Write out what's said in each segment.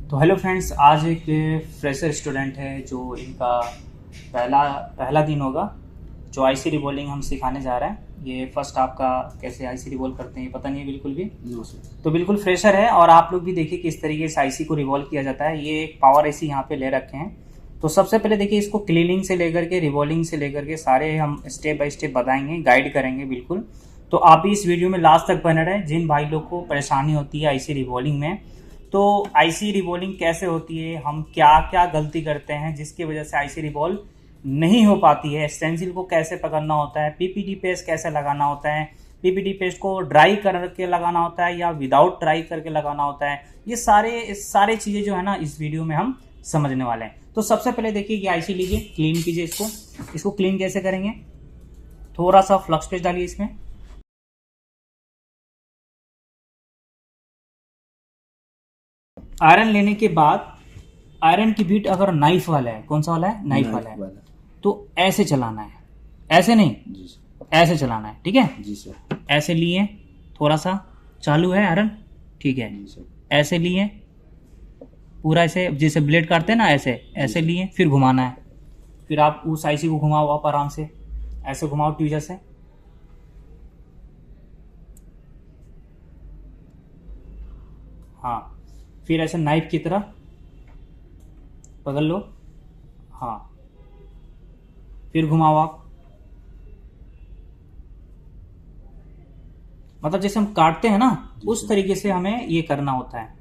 तो hello friends, आज एक फ्रेशर स्टूडेंट है जो इनका पहला दिन होगा जो आईसी रिबॉलिंग हम सिखाने जा रहे हैं। ये फर्स्ट आपका कैसे आईसी रिबॉल करते हैं ये पता नहीं है बिल्कुल भी। तो बिल्कुल फ्रेशर है और आप लोग भी देखिए किस तरीके से आईसी को रिवॉल्व किया जाता है। ये एक पावर आईसी यहाँ पे ले रखे हैं। तो सबसे पहले देखिए इसको क्लीनिंग से लेकर के रिवॉल्विंग से लेकर के सारे हम स्टेप बाय स्टेप बताएंगे, गाइड करेंगे बिल्कुल। तो आप भी इस वीडियो में लास्ट तक बने रहें। जिन भाई लोग को परेशानी होती है आईसी रिवॉल्विंग में, तो आईसी रिवॉल्विंग कैसे होती है, हम क्या क्या गलती करते हैं जिसकी वजह से आईसी रिवॉल्व नहीं हो पाती है, स्टेंसिल को कैसे पकड़ना होता है, पीपीटी पेस्ट कैसे लगाना होता है, पीपीटी पेस्ट को ड्राई करके लगाना होता है या विदाउट ड्राई करके लगाना होता है, ये सारे चीज़ें जो है ना इस वीडियो में हम समझने वाले हैं। तो सबसे पहले देखिए ये आईसी लीजिए, क्लीन कीजिए इसको क्लीन कैसे करेंगे। थोड़ा सा फ्लक्स पेस्ट डालिए इसमें। आयरन लेने के बाद आयरन की बीट अगर नाइफ वाला है, कौन सा वाला है, नाइफ वाला है, तो ऐसे चलाना है, ऐसे नहीं जी सर, ऐसे चलाना है, ठीक है जी सर। ऐसे लिए, थोड़ा सा चालू है आयरन, ठीक है जी सर। ऐसे लिए पूरा, ऐसे जैसे ब्लेड काटते हैं ना, ऐसे लिए, फिर घुमाना है। फिर आप उस आईसी को घुमाओ, आप आराम से ऐसे घुमाओ ट्वीजर से, हाँ। फिर ऐसे नाइफ की तरह पकड़ लो, हाँ। फिर घुमाओ आप, मतलब जैसे हम काटते हैं ना उस तरीके से हमें ये करना होता है।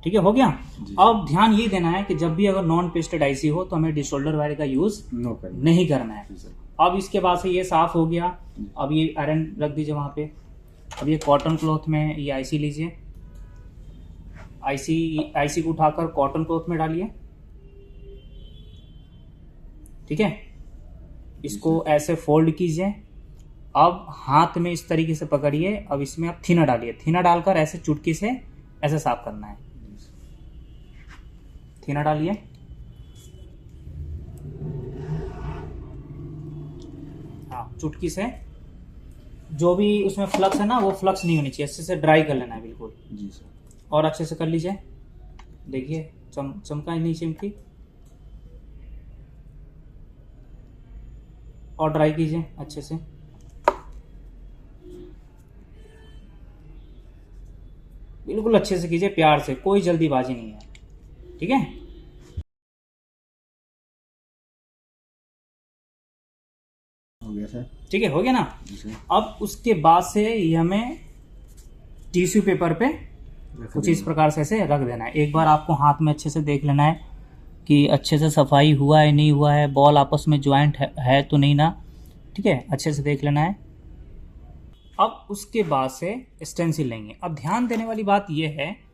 ठीक है, हो गया। अब ध्यान ये देना है कि जब भी अगर नॉन पेस्टेड आईसी हो तो हमें डिसोल्डर वायर का यूज नहीं करना है। अब इसके बाद से ये साफ हो गया। अब ये आयरन रख दीजिए वहां पे। अब ये कॉटन क्लॉथ में ये आईसी लीजिए, आईसी को उठाकर कॉटन क्लॉथ में डालिए, ठीक है। इसको ऐसे फोल्ड कीजिए। अब हाथ में इस तरीके से पकड़िए। अब इसमें आप थिनर डालिए, थिनर डालकर ऐसे चुटकी से ऐसे साफ करना है। थिनर डालिए, हाँ, चुटकी से। जो भी उसमें फ्लक्स है ना वो फ्लक्स नहीं होनी चाहिए, अच्छे से ड्राई कर लेना है बिल्कुल जी सर। और अच्छे से कर लीजिए, देखिए चमका नहीं चिमकी। और ड्राई कीजिए अच्छे से, बिल्कुल अच्छे से कीजिए, प्यार से, कोई जल्दीबाजी नहीं है, ठीक है। हो गया सर, ठीक है, हो गया ना। अब उसके बाद से ये हमें टिश्यू पेपर पे कुछ इस प्रकार से ऐसे रख देना है। एक बार आपको हाथ में अच्छे से देख लेना है कि अच्छे से सफाई हुआ है नहीं हुआ है, बॉल आपस में ज्वाइंट है तो नहीं ना, ठीक है, अच्छे से देख लेना है। अब उसके बाद से स्टेंसिल लेंगे। अब ध्यान देने वाली बात यह है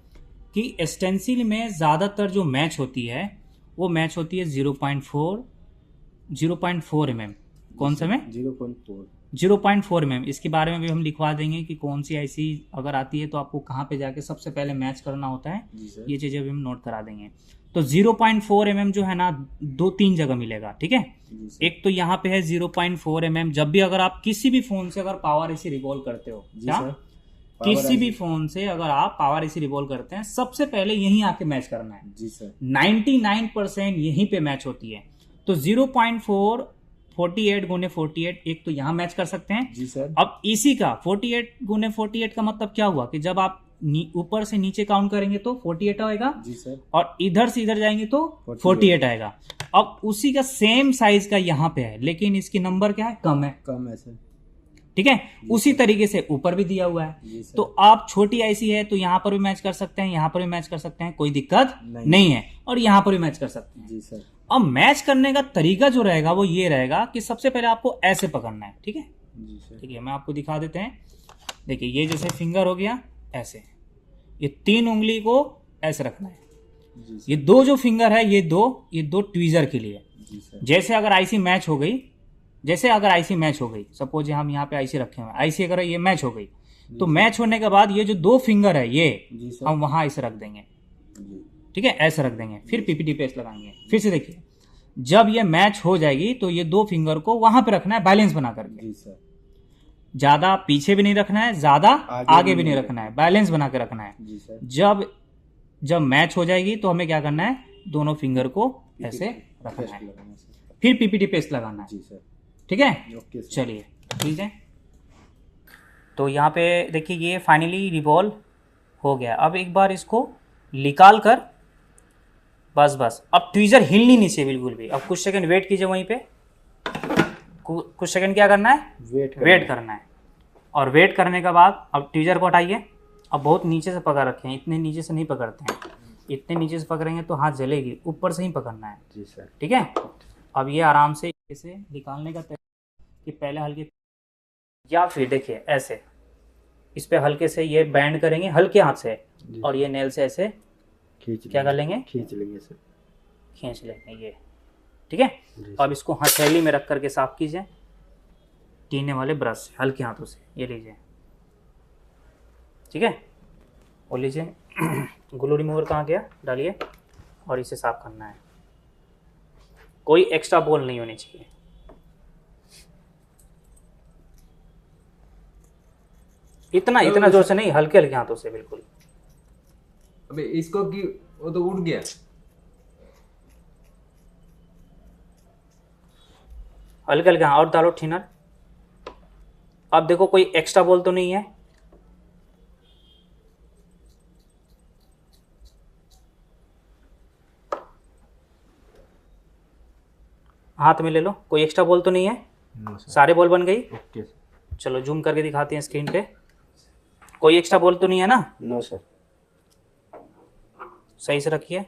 कि स्टेंसिल में ज़्यादातर जो मैच होती है वो मैच होती है 0.4 mm। कौन सा में 0.4 mm। इसके बारे में भी हम लिखवा देंगे कि कौन सी आईसी अगर आती है तो आपको कहाँ पे जाके सबसे पहले मैच करना होता है, ये चीज़ें भी हम नोट करा देंगे। तो 0.4 mm जो है ना 2-3 जगह मिलेगा, ठीक है। एक तो यहाँ पे है 0.4 mm। जब भी अगर आप किसी भी फोन से अगर पावर एसी रिवॉल्व करते हो, क्या किसी भी फोन से अगर आप पावर एसी रिवॉल्व करते हैं, सबसे पहले यहीं आके मैच करना है जी सर। 99% यहीं पे मैच होती है। तो 0.4 48 गुने 48 एक तो यहाँ मैच कर सकते हैं जी सर। अब इसी का 48 गुने 48 का मतलब क्या हुआ कि जब आप ऊपर से नीचे काउंट करेंगे तो 48 आएगा जी सर, और इधर से इधर जाएंगे तो 48 आएगा। अब उसी का सेम साइज का यहाँ पे है, लेकिन इसकी नंबर क्या है, कम है सर, ठीक है। उसी तरीके से ऊपर भी दिया हुआ है। तो आप छोटी आईसी है तो यहाँ पर भी मैच कर सकते हैं, यहाँ पर भी मैच कर सकते हैं, कोई दिक्कत नहीं है, और यहाँ पर भी मैच कर सकते हैं जी सर। अब मैच करने का तरीका जो रहेगा वो ये रहेगा कि सबसे पहले आपको ऐसे पकड़ना है, ठीक है जी सर। ठीक है, मैं आपको दिखा देते हैं। देखिए ये जैसे फिंगर हो गया ऐसे, ये 3 उंगली को ऐसे रखना है। ये 2 जो फिंगर है ये दो ट्वीजर के लिए। जैसे अगर आईसी मैच हो गई, सपोज हम यहाँ पे आईसी रखे हुए हैं, आईसी अगर ये मैच हो गई तो मैच होने के बाद ये जो 2 फिंगर है ये हम वहां ऐसे रख देंगे, ठीक है, ऐसे रख देंगे। फिर पीपीटी पेस्ट लगाएंगे। फिर से देखिए जब ये मैच हो जाएगी तो ये 2 फिंगर को वहां पे रखना है बैलेंस बना करके। जी सर। ज्यादा पीछे भी नहीं रखना है, ज्यादा आगे भी नहीं रखना है, बैलेंस बना के रखना है। जी सर। जब मैच हो जाएगी तो हमें क्या करना है, दोनों फिंगर को ऐसे रखना है, फिर पीपीटी पेस्ट लगाना है। जी सर। ठीक है, ओके सर। चलिए ठीक है। तो यहाँ पे देखिए ये फाइनली रिवॉल्व हो गया। अब एक बार इसको निकाल कर, बस अब ट्वीजर हिलनी नहीं चाहिए बिल्कुल भी। अब कुछ सेकंड वेट कीजिए वहीं पे, कुछ सेकंड क्या करना है, वेट करना है। और वेट करने के बाद अब ट्वीजर को हटाइए। अब बहुत नीचे से पकड़ रखे हैं, इतने नीचे से नहीं पकड़ते हैं, इतने नीचे से पकड़ेंगे तो हाथ जलेगी, ऊपर से ही पकड़ना है। जी सर। ठीक है, अब ये आराम से इसे निकालने का तरीका कि पहले हल्के, या फिर देखिए ऐसे इस पे हल्के से ये बैंड करेंगे हल्के हाथ से, और ये नेल से ऐसे क्या कर लेंगे, खींच लेंगे सर, खींच लेंगे ये। ठीक है, अब इसको हथेली में रख करके साफ कीजिए टीने वाले ब्रश से हल्के हाथों से, ये लीजिए। ठीक है, और लीजिए ग्लू रिमूवर कहाँ गया, डालिए और इसे साफ करना है। कोई एक्स्ट्रा बॉल नहीं होनी चाहिए। इतना जोर से नहीं, हल्के हल्के हाथों से बिल्कुल। अबे इसको कि वो तो उड़ गया। हल्के हल्के, और डालो थिनर। अब देखो कोई एक्स्ट्रा बॉल तो नहीं है। हाथ में ले लो, कोई एक्स्ट्रा बॉल तो नहीं है। सारे बॉल बन गई। ओके। चलो जूम करके दिखाते हैं स्क्रीन पे। कोई एक्स्ट्रा बॉल तो नहीं है ना? No sir. सही से रखिए।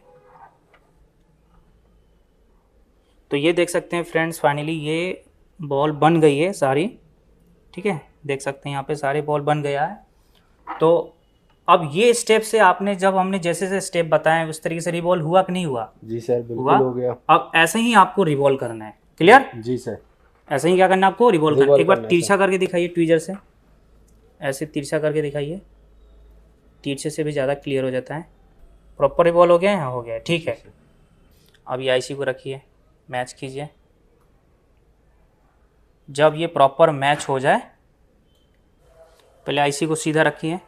तो ये देख सकते हैं फ्रेंड्स, फाइनली ये बॉल बन गई है सारी। ठीक है, देख सकते हैं यहाँ पे सारे बॉल बन गया है। तो अब ये स्टेप से आपने, जब हमने जैसे जैसे स्टेप बताए उस तरीके से रिवॉल्व हुआ कि नहीं हुआ? जी सर, बिल्कुल हुआ। हो गया। अब ऐसे ही आपको रिवॉल्व करना है। क्लियर? जी सर। ऐसे ही क्या करना है आपको, रिवॉल्व करना है। एक बार तिरछा करके दिखाइए ट्वीजर से, ऐसे तिरछा करके दिखाइए। तिरछे से भी ज़्यादा क्लियर हो जाता है। प्रॉपर रिवॉल्व हो गया है? हो गया, ठीक है। अब ये आईसी को रखिए, मैच कीजिए। जब ये प्रॉपर मैच हो जाए, पहले आईसी को सीधा रखिए।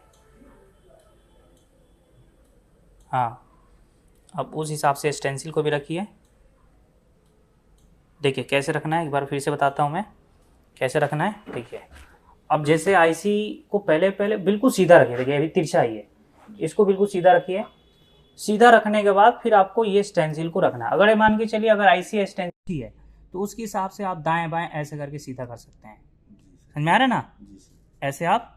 हाँ, अब उस हिसाब से स्टेंसिल को भी रखिए। देखिए कैसे रखना है, एक बार फिर से बताता हूँ मैं कैसे रखना है। देखिए अब जैसे आईसी को पहले बिल्कुल सीधा रखिए। देखिए अभी तिरछा ही है, इसको बिल्कुल सीधा रखिए। सीधा रखने के बाद फिर आपको ये स्टेंसिल को रखना है। अगर मान के चलिए अगर आईसी स्टेंसिल है तो उसके हिसाब से आप दाएं बाएं ऐसे करके सीधा कर सकते हैं। समझ में आ रहा है ना? ऐसे आप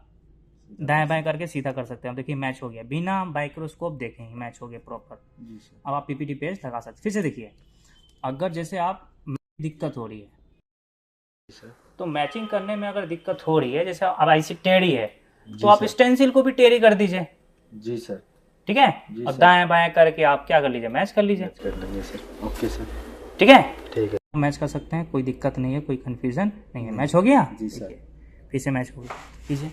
दाएं बाएं करके सीधा कर सकते हैं। देखिए मैच हो गया, बिना माइक्रोस्कोप देखे ही मैच हो गया प्रॉपर। अब आप पीपीटी पेस्ट लगा सकते। फिर से देखिए, अगर जैसे आप दिक्कत हो रही है तो मैचिंग करने में अगर दिक्कत हो रही है, जैसे अब आईसी टेढ़ी है तो आप स्टेंसिल को भी टेढ़ी कर दीजिए। जी सर। ठीक है, और दाएं बाएं करके आप क्या कर लीजिए, मैच कर लीजिए। कर लेंगे सर। Okay sir. ठीक है, ठीक है, मैच कर सकते हैं, कोई दिक्कत नहीं है, कोई कंफ्यूजन नहीं है। मैच हो गया? जी सर। फिर से मैच हो गया, कीजिए।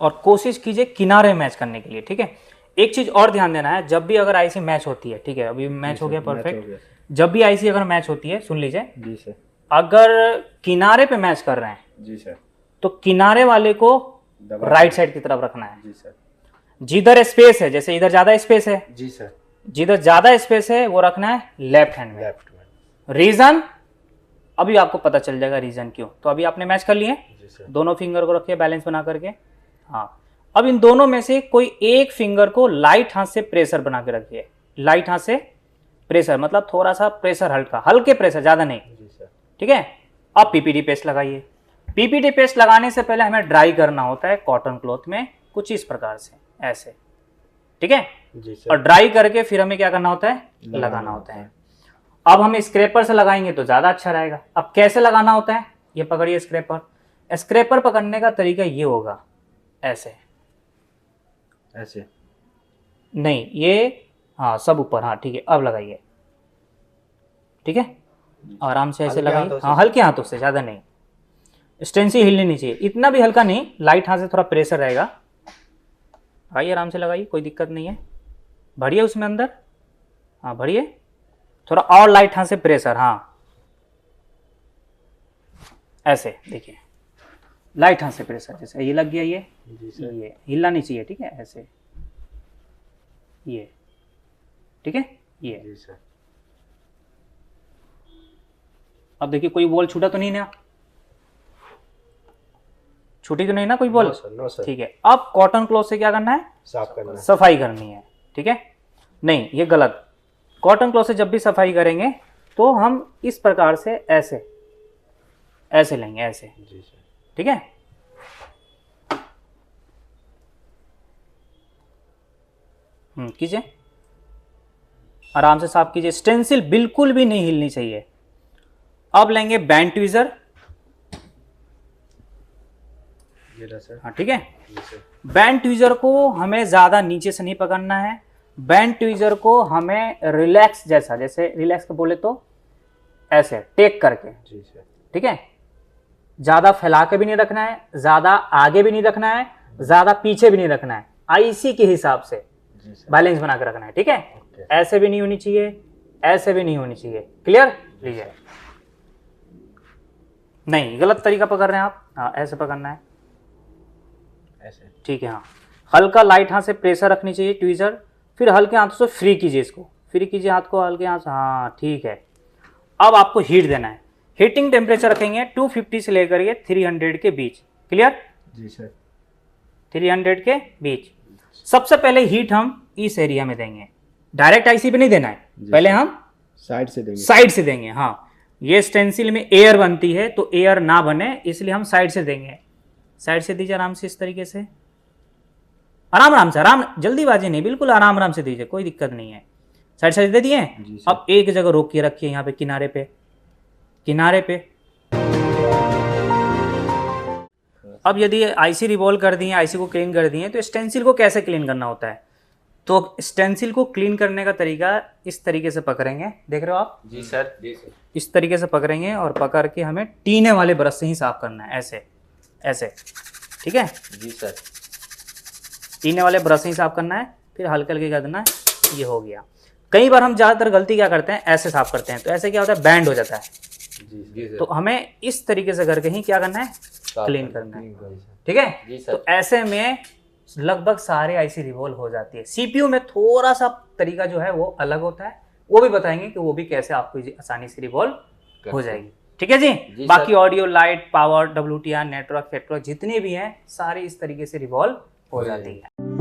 और कोशिश कीजिए किनारे मैच करने के लिए। ठीक है, एक चीज और ध्यान देना है, जब भी अगर आईसी मैच होती है, ठीक है अभी मैच हो गया परफेक्ट, जब भी आईसी अगर मैच होती है, सुन लीजिए। जी सर। अगर किनारे पे मैच कर रहे हैं, जी सर, तो किनारे वाले को राइट साइड की तरफ रखना है। जी सर। जिधर स्पेस है, जैसे इधर ज्यादा स्पेस है, जी सर, जिधर ज्यादा स्पेस है वो रखना है लेफ्ट हैंड में। रीजन अभी आपको पता चल जाएगा, रीजन क्यों। तो अभी आपने मैच कर लिए, दोनों फिंगर को रखिए बैलेंस बना करके। हाँ, अब इन दोनों में से कोई एक फिंगर को लाइट हाथ से प्रेशर बना के रखिए। लाइट हाथ से प्रेशर मतलब थोड़ा सा प्रेशर, हल्के प्रेशर, ज्यादा नहीं। ठीक है, अब पीपीटी पेस्ट लगाइए। पीपीटी पेस्ट लगाने से पहले हमें ड्राई करना होता है कॉटन क्लॉथ में, कुछ इस प्रकार से ऐसे। ठीक है, और ड्राई करके फिर हमें क्या करना होता है, लगाना होता है। अब हम स्क्रैपर से लगाएंगे तो ज्यादा अच्छा रहेगा। अब कैसे लगाना होता है, ये पकड़िए स्क्रैपर। स्क्रैपर पकड़ने का तरीका ये होगा, ऐसे ऐसे नहीं, ये हाँ सब ऊपर। हाँ ठीक है, अब लगाइए। ठीक है, आराम से ऐसे लगाइए। हाँ हल्के हाथों से, ज्यादा नहीं। स्टेंसिल हिलनी नहीं चाहिए, इतना भी हल्का नहीं, लाइट हाथ से थोड़ा प्रेशर रहेगा। लगाइए, आराम से लगाइए, कोई दिक्कत नहीं है। भरिए उसमें अंदर, हाँ भरिए, थोड़ा और लाइट हाथ से प्रेशर, हाँ ऐसे देखिए, लाइट हाथ से प्रेशर, जैसे ये लग गया, ये हिलना नहीं चाहिए, ठीक है, ऐसे ये, ठीक है ये। जी सर। अब देखिए कोई बॉल छूटा तो नहीं ना, छूटी तो नहीं ना कोई बॉल? No sir. ठीक है, अब कॉटन क्लॉथ से क्या करना है? साफ करना है। सफाई करनी है, ठीक है। नहीं ये गलत, कॉटन क्लॉथ से जब भी सफाई करेंगे तो हम इस प्रकार से ऐसे ऐसे लेंगे, ऐसे, जी सर। ठीक है। कीजिए, आराम से साफ कीजिए, स्टेंसिल बिल्कुल भी नहीं हिलनी चाहिए। अब लेंगे बैंड ट्वीजर, हाँ ठीक है। बैंड ट्वीजर को हमें ज्यादा नीचे से नहीं पकड़ना है, बैंड ट्वीजर को हमें रिलैक्स जैसा, जैसे रिलैक्स को बोले तो ऐसे टेक करके, ठीक है। ज्यादा फैला के भी नहीं रखना है, ज्यादा आगे भी नहीं रखना है, ज्यादा पीछे भी नहीं रखना है, आईसी के हिसाब से बैलेंस बना के रखना है, ठीक है। ऐसे भी नहीं होनी चाहिए, ऐसे भी नहीं होनी चाहिए, क्लियर। लीजिए, नहीं गलत तरीका पकड़ रहे हैं आप, हाँ ऐसे पकड़ना है, ऐसे, ठीक है। हाँ हल्का लाइट हाथ से प्रेशर रखनी चाहिए ट्वीजर, फिर हल्के हाथों से फ्री कीजिए, इसको फ्री कीजिए हाथ को हल्के हाथ से, हाँ ठीक है। अब आपको हीट देना है, हीटिंग टेम्परेचर रखेंगे 250 से लेकर के 300 के बीच, क्लियर। जी सर। 300 के बीच। सबसे पहले हीट हम इस एरिया में देंगे, डायरेक्ट आईसी पे नहीं देना है, पहले हम साइड से देंगे, साइड से देंगे। हाँ ये स्टेंसिल में एयर बनती है तो एयर ना बने इसलिए हम साइड से देंगे। साइड से दीजिए आराम से, इस तरीके से, आराम आराम से, आराम, जल्दीबाजी नहीं, बिल्कुल आराम आराम से दीजिए, कोई दिक्कत नहीं है। साइड साइड दे दिए। अब एक जगह रोक के रखिए, यहाँ पे किनारे पे, किनारे पे। अब यदि आईसी रिवॉल्व कर दिए, आईसी को क्लीन कर दिए, तो स्टेंसिल को कैसे क्लीन करना होता है? तो स्टेंसिल को क्लीन करने का तरीका इस तरीके से पकड़ेंगे, देख रहे हो आप? जी सर। जी सर। इस तरीके से पकड़ेंगे और पकड़ के हमें टीने वाले ब्रश से ही साफ करना है, ऐसे ऐसे, ठीक है। जी सर। टीने वाले ब्रश से ही साफ करना है, फिर हल्के हल्के कर देना है, ये हो गया। कई बार हम ज़्यादातर गलती क्या करते हैं, ऐसे साफ करते हैं, तो ऐसे क्या होता है, बैंड हो जाता है। जी सर। तो हमें इस तरीके से करके ही क्या करना है, क्लीन करना है, ठीक है। तो ऐसे में लगभग सारे आईसी रिवॉल्व हो जाती है। सीपीयू में थोड़ा सा तरीका जो है वो अलग होता है, वो भी बताएंगे कि वो भी कैसे आपको आसानी से रिवॉल्व हो जाएगी, ठीक है जी। बाकी audio, light, power, WTR, network, फेटवर्क जितने भी हैं सारे इस तरीके से रिवॉल्व हो जाती है।